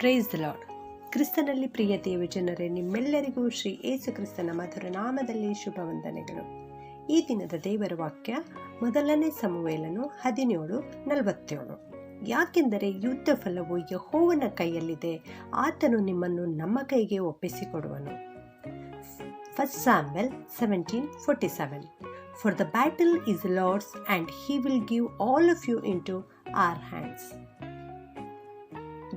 Praise the lord. ಕ್ರಿಸ್ತನಲ್ಲಿ ಪ್ರಿಯ ದೇವಜನರೇ, ನಿಮ್ಮೆಲ್ಲರಿಗೂ ಶ್ರೀ ಯೇಸು ಕ್ರಿಸ್ತನ ಮಧುರ ನಾಮದಲ್ಲಿ ಶುಭ ವಂದನೆಗಳು. ಈ ದಿನದ ದೇವರ ವಾಕ್ಯ ಮೊದಲನೇ ಸಮುವೇಲನು 17:47. ಯಾಕೆಂದರೆ ಯುದ್ಧ ಫಲವು ಯೆಹೋವನ ಕೈಯಲ್ಲಿದೆ, ಆತನು ನಿಮ್ಮನ್ನು ನಮ್ಮ ಕೈಗೆ ಒಪ್ಪಿಸಿಕೊಡುವನು. 1 Samuel 17:47. For the battle is the Lord's, and he will give all of you into our hands.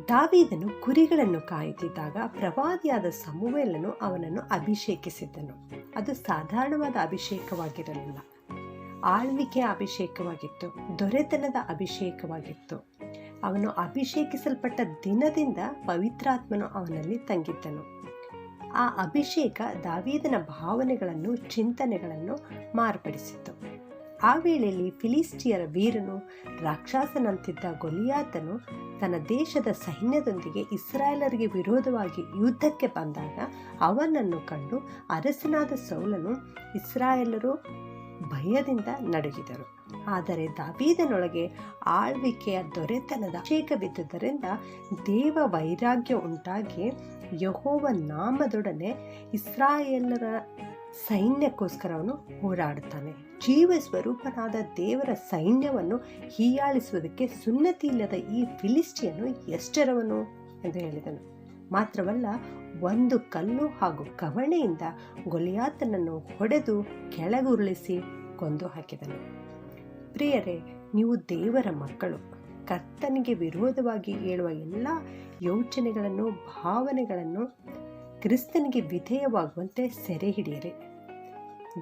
ದಾವೀದನು ಕುರಿಗಳನ್ನು ಕಾಯುತ್ತಿದ್ದಾಗ ಪ್ರವಾದಿಯಾದ ಸಮುವೇಲನು ಅವನನ್ನು ಅಭಿಷೇಕಿಸಿದ್ದನು. ಅದು ಸಾಧಾರಣವಾದ ಅಭಿಷೇಕವಾಗಿರಲಿಲ್ಲ, ಆಳ್ವಿಕೆಯ ಅಭಿಷೇಕವಾಗಿತ್ತು, ದೊರೆತನದ ಅಭಿಷೇಕವಾಗಿತ್ತು. ಅವನು ಅಭಿಷೇಕಿಸಲ್ಪಟ್ಟ ದಿನದಿಂದ ಪವಿತ್ರಾತ್ಮನು ಅವನಲ್ಲಿ ತಂಗಿದ್ದನು. ಆ ಅಭಿಷೇಕ ದಾವೀದನ ಭಾವನೆಗಳನ್ನು, ಚಿಂತನೆಗಳನ್ನು ಮಾರ್ಪಡಿಸಿತು. ಆ ವೇಳೆಯಲ್ಲಿ ಫಿಲಿಸ್ಟಿಯರ ವೀರನು, ರಾಕ್ಷಸನಂತಿದ್ದ ಗೊಲಿಯಾತನು ತನ್ನ ದೇಶದ ಸೈನ್ಯದೊಂದಿಗೆ ಇಸ್ರಾಯೇಲರಿಗೆ ವಿರೋಧವಾಗಿ ಯುದ್ಧಕ್ಕೆ ಬಂದಾಗ ಅವನನ್ನು ಕಂಡು ಅರಸನಾದ ಸೌಲನು, ಇಸ್ರಾಯೇಲರು ಭಯದಿಂದ ನಡುಗಿದರು. ಆದರೆ ದಾವೀದನೊಳಗೆ ಆಳ್ವಿಕೆಯ ದೊರೆತನದ ಅಭಿಷೇಕ ಬಿದ್ದುದರಿಂದ ದೇವ ವೈರಾಗ್ಯ ಉಂಟಾಗಿ ಯೆಹೋವ ನಾಮದೊಡನೆ ಇಸ್ರಾಯೇಲರ ಸೈನ್ಯಕ್ಕೋಸ್ಕರ ಅವನು ಹೋರಾಡುತ್ತಾನೆ. ಜೀವ ಸ್ವರೂಪನಾದ ದೇವರ ಸೈನ್ಯವನ್ನು ಹೀಯಾಳಿಸುವುದಕ್ಕೆ ಸುನ್ನತಿ ಇಲ್ಲದ ಈ ಫಿಲಿಸ್ಟಿಯನು ಎಷ್ಟರವನು ಎಂದು ಹೇಳಿದನು. ಮಾತ್ರವಲ್ಲ, ಒಂದು ಕಲ್ಲು ಹಾಗೂ ಕವಣೆಯಿಂದ ಗೊಲಿಯಾತನನ್ನು ಹೊಡೆದು ಕೆಳಗುರುಳಿಸಿ ಕೊಂದು ಹಾಕಿದನು. ಪ್ರಿಯರೇ, ನೀವು ದೇವರ ಮಕ್ಕಳು. ಕರ್ತನಿಗೆ ವಿರೋಧವಾಗಿ ಹೇಳುವ ಎಲ್ಲ ಯೋಚನೆಗಳನ್ನು, ಭಾವನೆಗಳನ್ನು ಕ್ರಿಸ್ತನಿಗೆ ವಿಧೇಯವಾಗುವಂತೆ ಸೆರೆ ಹಿಡಿಯಿರಿ.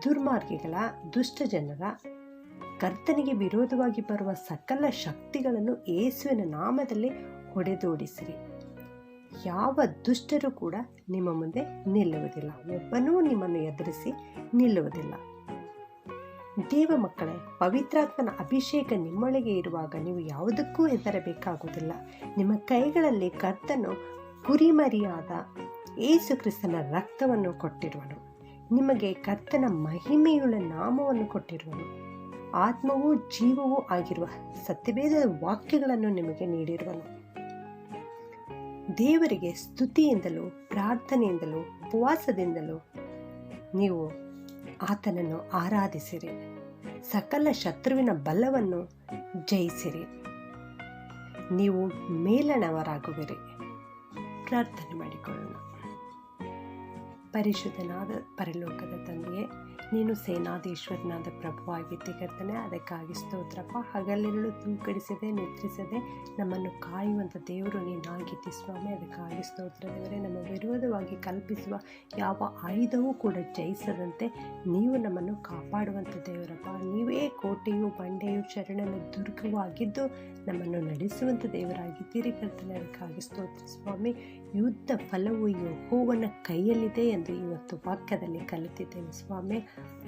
ದುರ್ಮಾರ್ಗಿಗಳ, ದುಷ್ಟ ಜನರ, ಕರ್ತನಿಗೆ ವಿರೋಧವಾಗಿ ಬರುವ ಸಕಲ ಶಕ್ತಿಗಳನ್ನು ಯೇಸುವಿನ ನಾಮದಲ್ಲಿ ಹೊಡೆದೋಡಿಸಿರಿ. ಯಾವ ದುಷ್ಟರು ಕೂಡ ನಿಮ್ಮ ಮುಂದೆ ನಿಲ್ಲುವುದಿಲ್ಲ, ಒಬ್ಬನೂ ನಿಮ್ಮನ್ನು ಎದುರಿಸಿ ನಿಲ್ಲುವುದಿಲ್ಲ. ದೇವ ಮಕ್ಕಳೇ, ಪವಿತ್ರಾತ್ಮನ ಅಭಿಷೇಕ ನಿಮ್ಮೊಳಗೆ ಇರುವಾಗ ನೀವು ಯಾವುದಕ್ಕೂ ಹೆದರಬೇಕಾಗುವುದಿಲ್ಲ. ನಿಮ್ಮ ಕೈಗಳಲ್ಲಿ ಕರ್ತನು ಕುರಿಮರಿಯಾದ ಯೇಸು ಕ್ರಿಸ್ತನ ರಕ್ತವನ್ನು ಕೊಟ್ಟಿರುವನು. ನಿಮಗೆ ಕರ್ತನ ಮಹಿಮೆಯುಳ್ಳ ನಾಮವನ್ನು ಕೊಟ್ಟಿರುವನು. ಆತ್ಮವೂ ಜೀವವೂ ಆಗಿರುವ ಸತ್ಯವೇದದ ವಾಕ್ಯಗಳನ್ನು ನಿಮಗೆ ನೀಡಿರುವನು. ದೇವರಿಗೆ ಸ್ತುತಿಯಿಂದಲೂ, ಪ್ರಾರ್ಥನೆಯಿಂದಲೂ, ಉಪವಾಸದಿಂದಲೂ ನೀವು ಆತನನ್ನು ಆರಾಧಿಸಿರಿ. ಸಕಲ ಶತ್ರುವಿನ ಬಲವನ್ನು ಜಯಿಸಿರಿ. ನೀವು ಮೇಲಣವರಾಗುವಿರಿ. ಪ್ರಾರ್ಥನೆ ಮಾಡಿಕೊಳ್ಳೋಣ. ಪರಿಶುದ್ಧನಾದ ಪರಲೋಕದ ತಂದೆಯೇ, ನೀನು ಸೇನಾಧೀಶ್ವರನಾದ ಪ್ರಭುವಾಗಿದ್ದಿ ಕರ್ತನೆ, ಅದಕ್ಕಾಗಿ ಸ್ತೋತ್ರಪ್ಪ. ಹಗಲಿರುಳು ತೂಕಡಿಸದೆ ನಿದ್ರಿಸದೆ ನಮ್ಮನ್ನು ಕಾಯುವಂಥ ದೇವರು ನೀನಾಗಿದ್ದಿ ಸ್ವಾಮಿ, ಅದಕ್ಕಾಗಿ ಸ್ತೋತ್ರ ದೇವರೇ. ನಮ್ಮ ವಿರೋಧವಾಗಿ ಕಲ್ಪಿಸುವ ಯಾವ ಆಯುಧವೂ ಕೂಡ ಜಯಿಸದಂತೆ ನೀವು ನಮ್ಮನ್ನು ಕಾಪಾಡುವಂಥ ದೇವರಪ್ಪ. ನೀವೇ ಕೋಟೆಯು, ಬಂಡೆಯು, ಶರಣನು, ದುರ್ಗವಾಗಿದ್ದು ನಮ್ಮನ್ನು ನಡೆಸುವಂಥ ದೇವರಾಗಿದ್ದೀರಿ ಕರ್ತನೆ, ಅದಕ್ಕಾಗಿ ಸ್ತೋತ್ರ ಸ್ವಾಮಿ. ಯುದ್ಧ ಫಲವು ಯೆಹೋವನ ಕೈಯಲ್ಲಿದೆ ಎಂದು ಇವತ್ತು ವಾಕ್ಯದಲ್ಲಿ ಕಲಿತಿದ್ದೇವೆ ಸ್ವಾಮಿ.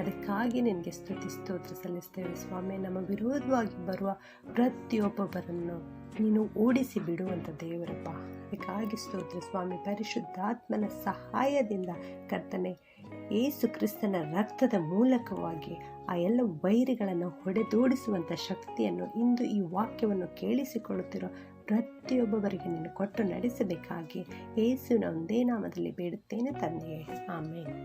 ಅದಕ್ಕಾಗಿ ನಿನಗೆ ಸ್ತೋತ್ರ ಸಲ್ಲಿಸ್ತೇವೆ ಸ್ವಾಮಿ. ನಮ್ಮ ವಿರೋಧವಾಗಿ ಬರುವ ಪ್ರತಿಯೊಬ್ಬೊಬ್ಬರನ್ನು ನೀನು ಓಡಿಸಿ ಬಿಡುವಂಥ ದೇವರಪ್ಪ, ಅದಕ್ಕಾಗಿ ಸ್ತೋತ್ರ ಸ್ವಾಮಿ. ಪರಿಶುದ್ಧಾತ್ಮನ ಸಹಾಯದಿಂದ ಕರ್ತನೆ, ಯೇಸು ಕ್ರಿಸ್ತನ ರಕ್ತದ ಮೂಲಕವಾಗಿ ಆ ಎಲ್ಲ ವೈರಿಗಳನ್ನು ಹೊಡೆದೋಡಿಸುವಂಥ ಶಕ್ತಿಯನ್ನು ಇಂದು ಈ ವಾಕ್ಯವನ್ನು ಕೇಳಿಸಿಕೊಳ್ಳುತ್ತಿರೋ ಪ್ರತಿಯೊಬ್ಬವರಿಗೆ ನೀನು ಕೊಟ್ಟು ನಡೆಸಬೇಕಾಗಿ ಯೇಸುವಿನ ಒಂದೇ ನಾಮದಲ್ಲಿ ಬೇಡುತ್ತೇನೆ ತಂದೆಯೇ, ಆಮೇನ್.